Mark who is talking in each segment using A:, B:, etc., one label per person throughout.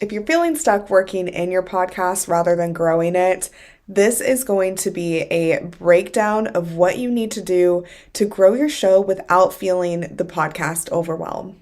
A: If you're feeling stuck working in your podcast rather than growing it, this is going to be a breakdown of what you need to do to grow your show without feeling the podcast overwhelm.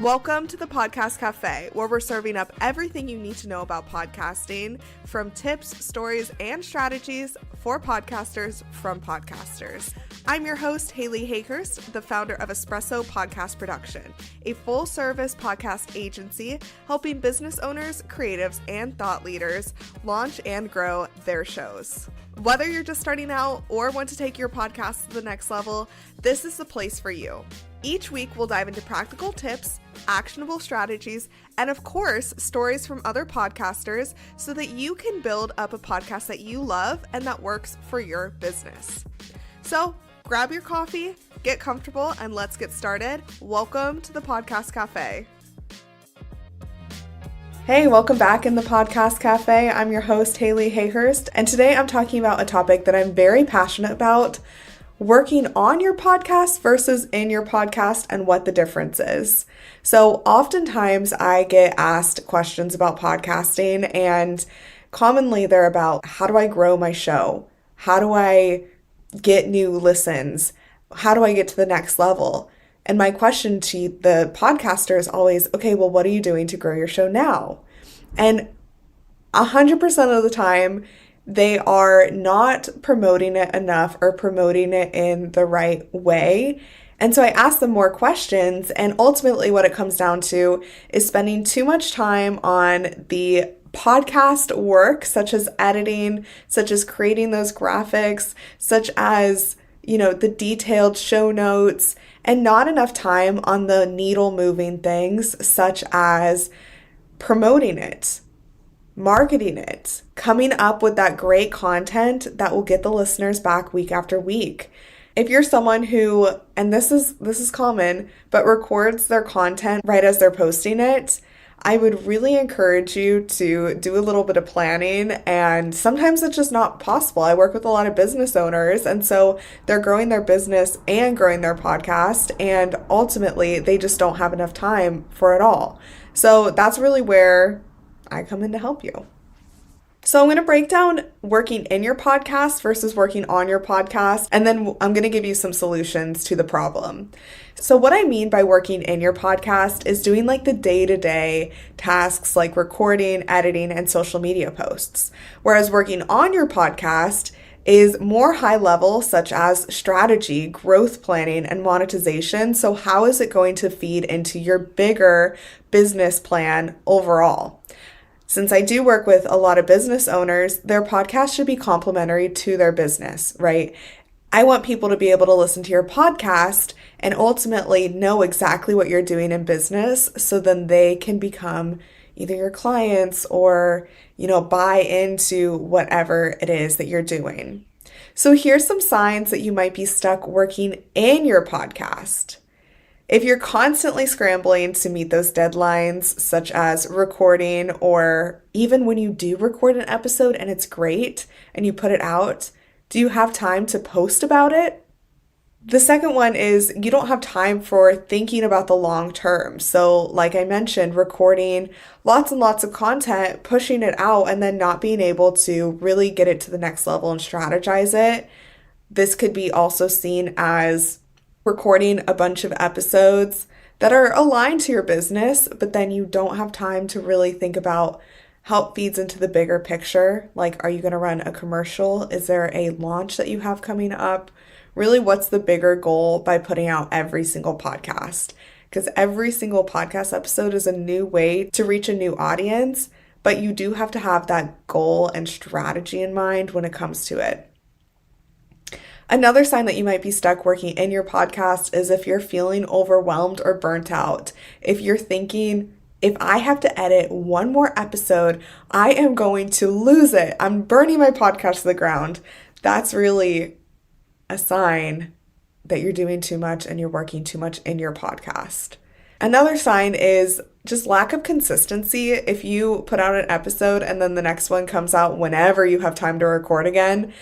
A: Welcome to the Podcast Café, where we're serving up everything you need to know about podcasting, from tips, stories, and strategies for podcasters from podcasters. I'm your host, Haley Hayhurst, the founder of Espresso Podcast Production, a full-service podcast agency helping business owners, creatives, and thought leaders launch and grow their shows. Whether you're just starting out or want to take your podcast to the next level, this is the place for you. Each week, we'll dive into practical tips, actionable strategies, and of course, stories from other podcasters so that you can build up a podcast that you love and that works for your business. So grab your coffee, get comfortable, and let's get started. Welcome to the Podcast Cafe. Hey, welcome back in the Podcast Cafe. I'm your host, Haley Hayhurst, and today I'm talking about a topic that I'm very passionate about: working on your podcast versus in your podcast and what the difference is. So oftentimes I get asked questions about podcasting, and commonly they're about, how do I grow my show? How do I get new listens? How do I get to the next level? And my question to the podcaster is always, okay, well, what are you doing to grow your show now? And 100% of the time, they are not promoting it enough or promoting it in the right way. And so I ask them more questions, and ultimately what it comes down to is spending too much time on the podcast work, such as editing, such as creating those graphics, such as, the detailed show notes, and not enough time on the needle moving things, such as promoting it, marketing it, coming up with that great content that will get the listeners back week after week. If you're someone who, and this is common, but records their content right as they're posting it, I would really encourage you to do a little bit of planning, and sometimes it's just not possible. I work with a lot of business owners, and so they're growing their business and growing their podcast, and ultimately they just don't have enough time for it all. So that's really where I come in to help you. So I'm going to break down working in your podcast versus working on your podcast, and then I'm going to give you some solutions to the problem. So what I mean by working in your podcast is doing like the day-to-day tasks like recording, editing, and social media posts. Whereas working on your podcast is more high level, such as strategy, growth planning, and monetization. So how is it going to feed into your bigger business plan overall? Since I do work with a lot of business owners, their podcast should be complementary to their business, right? I want people to be able to listen to your podcast and ultimately know exactly what you're doing in business, so then they can become either your clients or, buy into whatever it is that you're doing. So here's some signs that you might be stuck working in your podcast. If you're constantly scrambling to meet those deadlines, such as recording, or even when you do record an episode and it's great and you put it out, do you have time to post about it? The second one is you don't have time for thinking about the long term. So like I mentioned, recording lots and lots of content, pushing it out, and then not being able to really get it to the next level and strategize it. This could be also seen as recording a bunch of episodes that are aligned to your business, but then you don't have time to really think about how it feeds into the bigger picture. Like, are you going to run a commercial? Is there a launch that you have coming up? Really, what's the bigger goal by putting out every single podcast? Because every single podcast episode is a new way to reach a new audience, but you do have to have that goal and strategy in mind when it comes to it. Another sign that you might be stuck working in your podcast is if you're feeling overwhelmed or burnt out. If you're thinking, if I have to edit one more episode, I am going to lose it. I'm burning my podcast to the ground. That's really a sign that you're doing too much and you're working too much in your podcast. Another sign is just lack of consistency. If you put out an episode and then the next one comes out whenever you have time to record again,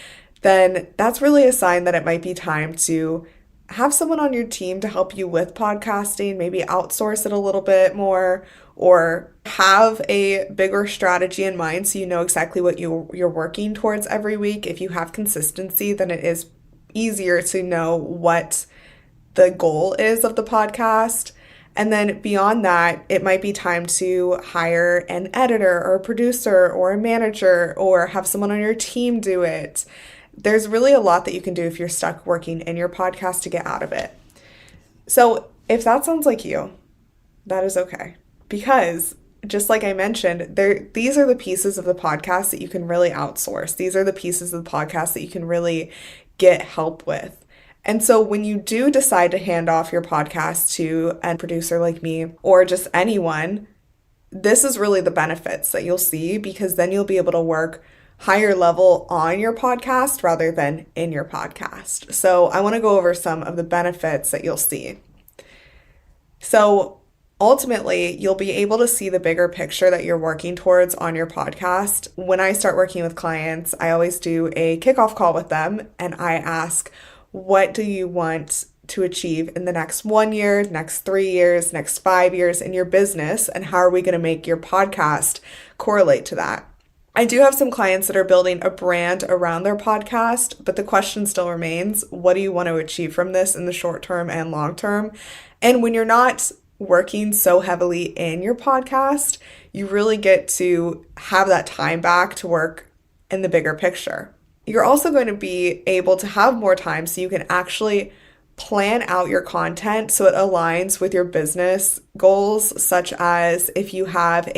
A: then that's really a sign that it might be time to have someone on your team to help you with podcasting, maybe outsource it a little bit more, or have a bigger strategy in mind so you know exactly what you're working towards every week. If you have consistency, then it is easier to know what the goal is of the podcast. And then beyond that, it might be time to hire an editor or a producer or a manager or have someone on your team do it. There's really a lot that you can do if you're stuck working in your podcast to get out of it. So if that sounds like you, that is okay. Because just like I mentioned, these are the pieces of the podcast that you can really outsource. These are the pieces of the podcast that you can really get help with. And so when you do decide to hand off your podcast to a producer like me or just anyone, this is really the benefits that you'll see, because then you'll be able to work higher level on your podcast rather than in your podcast. So I want to go over some of the benefits that you'll see. So ultimately, you'll be able to see the bigger picture that you're working towards on your podcast. When I start working with clients, I always do a kickoff call with them and I ask, what do you want to achieve in the next 1 year, next 3 years, next 5 years in your business? And how are we going to make your podcast correlate to that? I do have some clients that are building a brand around their podcast, but the question still remains, what do you want to achieve from this in the short term and long term? And when you're not working so heavily in your podcast, you really get to have that time back to work in the bigger picture. You're also going to be able to have more time so you can actually plan out your content so it aligns with your business goals, such as if you have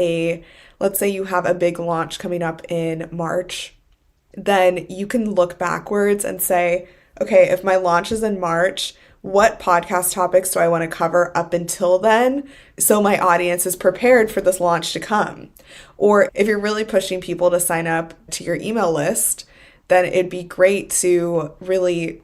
A: let's say you have a big launch coming up in March, then you can look backwards and say, okay, if my launch is in March, what podcast topics do I want to cover up until then so my audience is prepared for this launch to come? Or if you're really pushing people to sign up to your email list, then it'd be great to really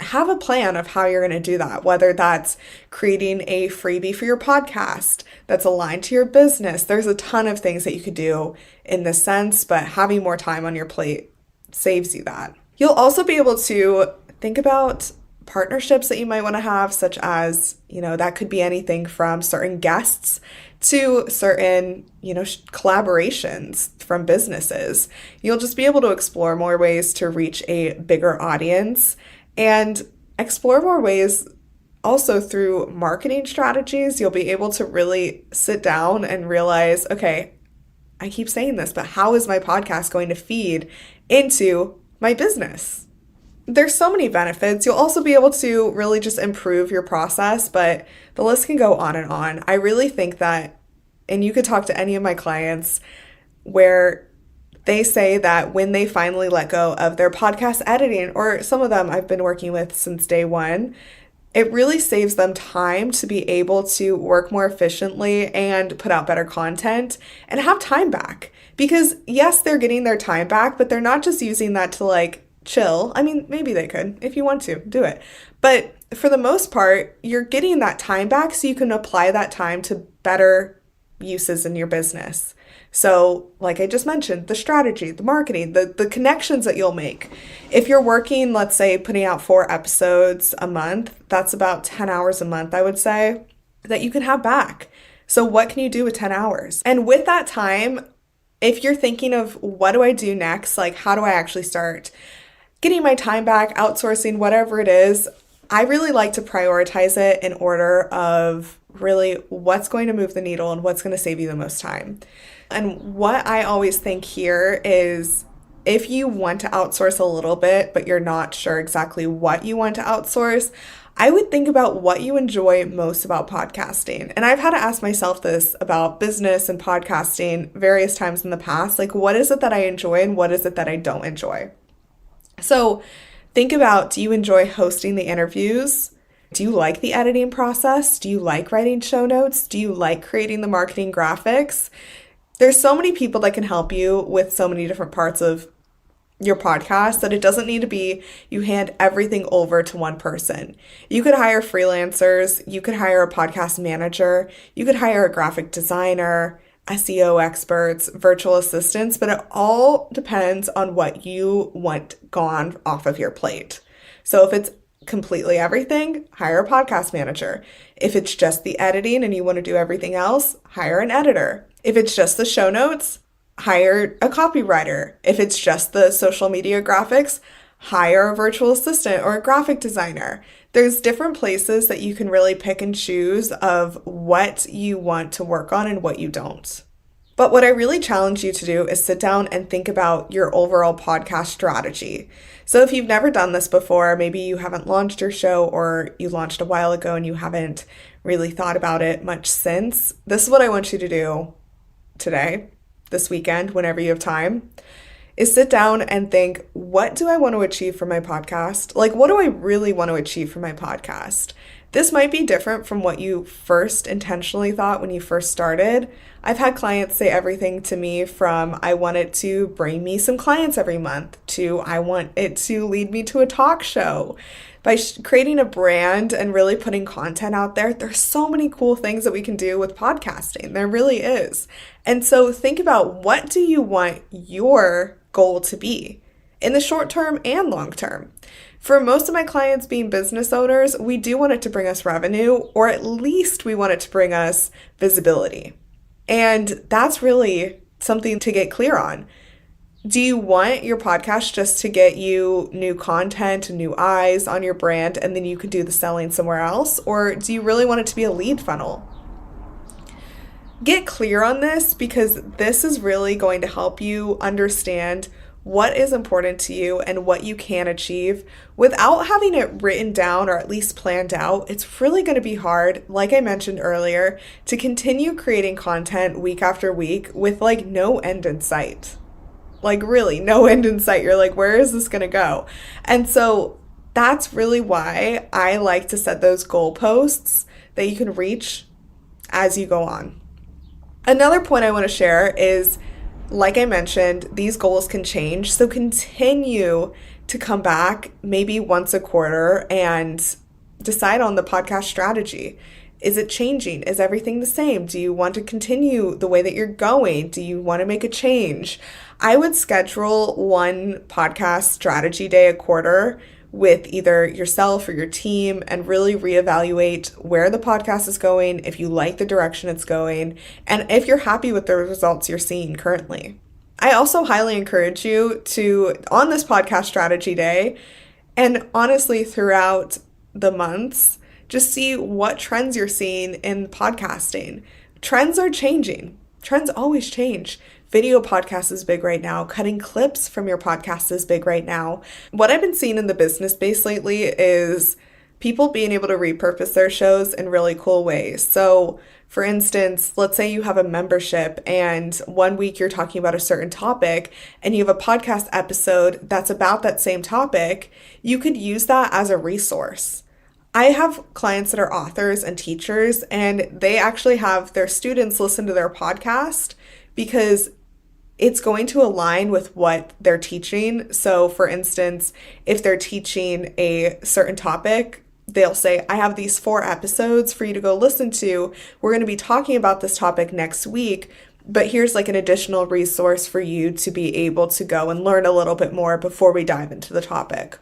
A: have a plan of how you're going to do that, whether that's creating a freebie for your podcast that's aligned to your business. There's a ton of things that you could do in this sense, but having more time on your plate saves you that. You'll also be able to think about partnerships that you might want to have, such as, that could be anything from certain guests to certain, collaborations from businesses. You'll just be able to explore more ways to reach a bigger audience and explore more ways also through marketing strategies. You'll be able to really sit down and realize, okay, I keep saying this, but how is my podcast going to feed into my business? There's so many benefits. You'll also be able to really just improve your process, but the list can go on and on. I really think that, and you could talk to any of my clients where they say that when they finally let go of their podcast editing, or some of them I've been working with since day one, it really saves them time to be able to work more efficiently and put out better content and have time back. Because yes, they're getting their time back, but they're not just using that to chill. I mean, maybe they could. If you want to, do it. But for the most part, you're getting that time back so you can apply that time to better uses in your business. So like I just mentioned, the strategy, the marketing, the connections that you'll make. If you're working, let's say, putting out 4 episodes a month, that's about 10 hours a month, I would say, that you can have back. So what can you do with 10 hours? And with that time, if you're thinking of what do I do next, how do I actually start getting my time back, outsourcing, whatever it is, I really like to prioritize it in order of really what's going to move the needle and what's going to save you the most time. And what I always think here is if you want to outsource a little bit, but you're not sure exactly what you want to outsource, I would think about what you enjoy most about podcasting. And I've had to ask myself this about business and podcasting various times in the past. What is it that I enjoy and what is it that I don't enjoy? So think about, do you enjoy hosting the interviews? Do you like the editing process? Do you like writing show notes? Do you like creating the marketing graphics? There's so many people that can help you with so many different parts of your podcast that it doesn't need to be you hand everything over to one person. You could hire freelancers. You could hire a podcast manager. You could hire a graphic designer, SEO experts, virtual assistants, but it all depends on what you want gone off of your plate. So if it's completely everything, hire a podcast manager. If it's just the editing and you want to do everything else, hire an editor. If it's just the show notes, hire a copywriter. If it's just the social media graphics, hire a virtual assistant or a graphic designer. There's different places that you can really pick and choose of what you want to work on and what you don't. But what I really challenge you to do is sit down and think about your overall podcast strategy. So if you've never done this before, maybe you haven't launched your show or you launched a while ago and you haven't really thought about it much since, this is what I want you to do today, this weekend, whenever you have time, is sit down and think, what do I want to achieve for my podcast? Like, what do I really want to achieve for my podcast? This might be different from what you first intentionally thought when you first started. I've had clients say everything to me from, I want it to bring me some clients every month, to I want it to lead me to a talk show. By creating a brand and really putting content out there, there's so many cool things that we can do with podcasting. There really is. And so think about, what do you want your goal to be in the short term and long term? For most of my clients being business owners, we do want it to bring us revenue, or at least we want it to bring us visibility. And that's really something to get clear on. Do you want your podcast just to get you new content, new eyes on your brand, and then you can do the selling somewhere else? Or do you really want it to be a lead funnel? Get clear on this, because this is really going to help you understand what is important to you and what you can achieve without having it written down or at least planned out. It's really going to be hard, like I mentioned earlier, to continue creating content week after week with like no end in sight. Like really no end in sight. You're like, where is this going to go? And so that's really why I like to set those goalposts that you can reach as you go on. Another point I want to share is, like I mentioned, these goals can change. So continue to come back maybe once a quarter and decide on the podcast strategy. Is it changing? Is everything the same? Do you want to continue the way that you're going? Do you want to make a change? I would schedule one podcast strategy day a quarter with either yourself or your team and really reevaluate where the podcast is going, if you like the direction it's going, and if you're happy with the results you're seeing currently. I also highly encourage you to, on this podcast strategy day, and honestly throughout the months, just see what trends you're seeing in podcasting. Trends are changing. Trends always change. Video podcast is big right now. Cutting clips from your podcast is big right now. What I've been seeing in the business space lately is people being able to repurpose their shows in really cool ways. So for instance, let's say you have a membership and one week you're talking about a certain topic and you have a podcast episode that's about that same topic. You could use that as a resource. I have clients that are authors and teachers, and they actually have their students listen to their podcast because it's going to align with what they're teaching. So for instance, if they're teaching a certain topic, they'll say, I have these 4 episodes for you to go listen to. We're going to be talking about this topic next week, but here's like an additional resource for you to be able to go and learn a little bit more before we dive into the topic.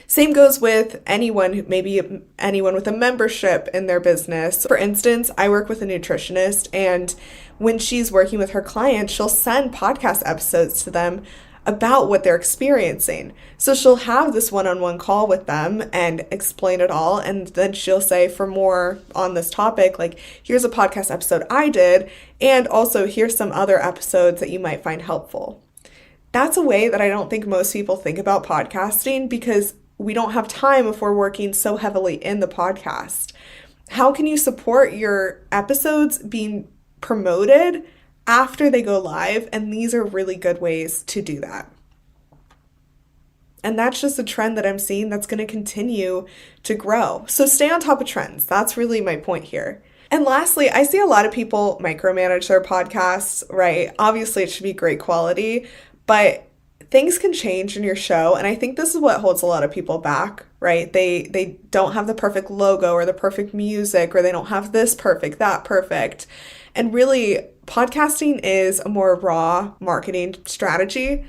A: Same goes with anyone, maybe anyone with a membership in their business. For instance, I work with a nutritionist, and when she's working with her clients, she'll send podcast episodes to them about what they're experiencing. So she'll have this one-on-one call with them and explain it all. And then she'll say, for more on this topic, like, here's a podcast episode I did, and also here's some other episodes that you might find helpful. That's a way that I don't think most people think about podcasting, because we don't have time if we're working so heavily in the podcast. How can you support your episodes being promoted after they go live? And these are really good ways to do that. And that's just a trend that I'm seeing that's going to continue to grow. So stay on top of trends. That's really my point here. And lastly, I see a lot of people micromanage their podcasts, right? Obviously, it should be great quality, but things can change in your show. And I think this is what holds a lot of people back right? They don't have the perfect logo or the perfect music, or they don't have this perfect, that perfect. And really, podcasting is a more raw marketing strategy.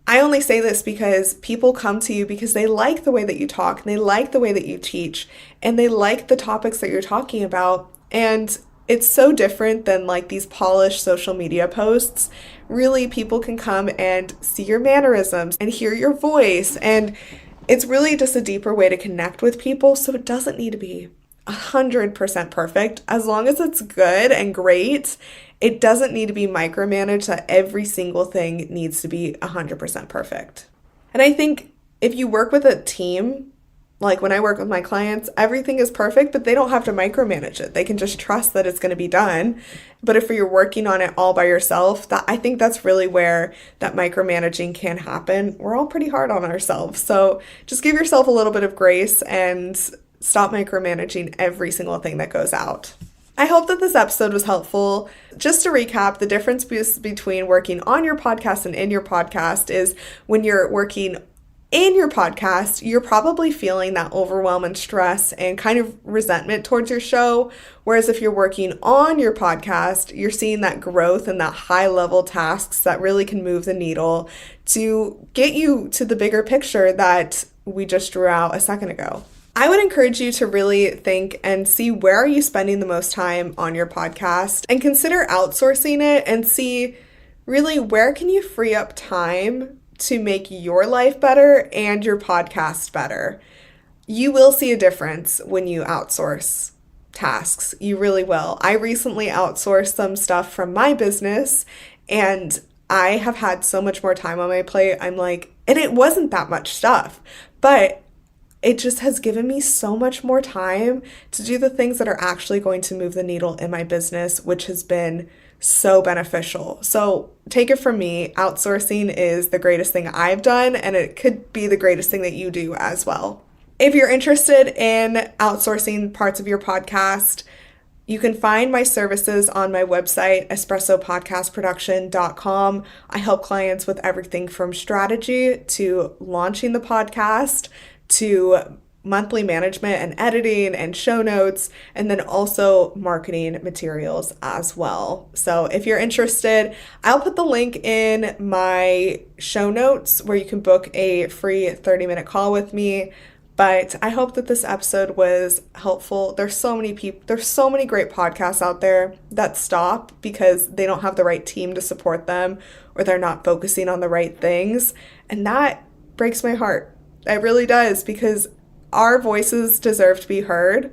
A: I only say this because people come to you because they like the way that you talk, and they like the way that you teach, and they like the topics that you're talking about. And it's so different than like these polished social media posts. Really, people can come and see your mannerisms and hear your voice. And it's really just a deeper way to connect with people. So it doesn't need to be 100% perfect. As long as it's good and great, it doesn't need to be micromanaged that every single thing needs to be 100% perfect. And I think if you work with a team, like when I work with my clients, everything is perfect, but they don't have to micromanage it. They can just trust that it's going to be done. But if you're working on it all by yourself, I think that's really where that micromanaging can happen. We're all pretty hard on ourselves. So just give yourself a little bit of grace and stop micromanaging every single thing that goes out. I hope that this episode was helpful. Just to recap, the difference between working on your podcast and in your podcast is when you're working in your podcast, you're probably feeling that overwhelm and stress and kind of resentment towards your show. Whereas if you're working on your podcast, you're seeing that growth and that high level tasks that really can move the needle to get you to the bigger picture that we just drew out a second ago. I would encourage you to really think and see, where are you spending the most time on your podcast, and consider outsourcing it and see really where can you free up time to make your life better and your podcast better. You will see a difference when you outsource tasks. You really will. I recently outsourced some stuff from my business, and I have had so much more time on my plate. I'm like, and it wasn't that much stuff, but it just has given me so much more time to do the things that are actually going to move the needle in my business, which has been so beneficial. So take it from me, outsourcing is the greatest thing I've done, and it could be the greatest thing that you do as well. If you're interested in outsourcing parts of your podcast, you can find my services on my website, espressopodcastproduction.com. I help clients with everything from strategy to launching the podcast to monthly management and editing and show notes, and then also marketing materials as well. So if you're interested, I'll put the link in my show notes where you can book a free 30-minute call with me. But I hope that this episode was helpful. There's so many great podcasts out there that stop because they don't have the right team to support them, or they're not focusing on the right things. And that breaks my heart. It really does, because our voices deserve to be heard.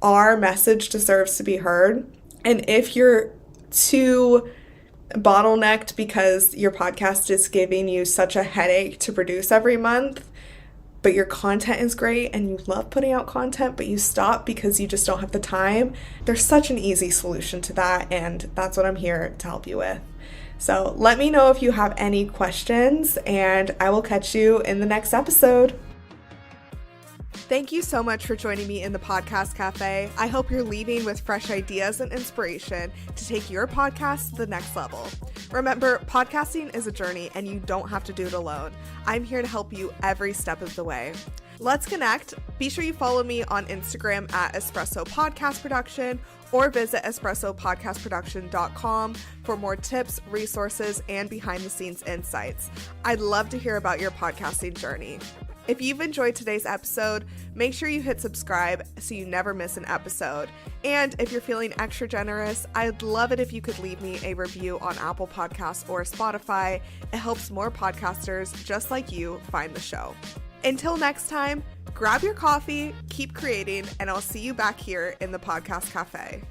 A: Our message deserves to be heard. And if you're too bottlenecked because your podcast is giving you such a headache to produce every month, but your content is great and you love putting out content, but you stop because you just don't have the time, there's such an easy solution to that, and that's what I'm here to help you with. So let me know if you have any questions, and I will catch you in the next episode. Thank you so much for joining me in the Podcast Cafe. I hope you're leaving with fresh ideas and inspiration to take your podcast to the next level. Remember, podcasting is a journey and you don't have to do it alone. I'm here to help you every step of the way. Let's connect. Be sure you follow me on Instagram at Espresso Podcast Production, or visit espressopodcastproduction.com for more tips, resources, and behind-the-scenes insights. I'd love to hear about your podcasting journey. If you've enjoyed today's episode, make sure you hit subscribe so you never miss an episode. And if you're feeling extra generous, I'd love it if you could leave me a review on Apple Podcasts or Spotify. It helps more podcasters just like you find the show. Until next time, grab your coffee, keep creating, and I'll see you back here in the Podcast Cafe.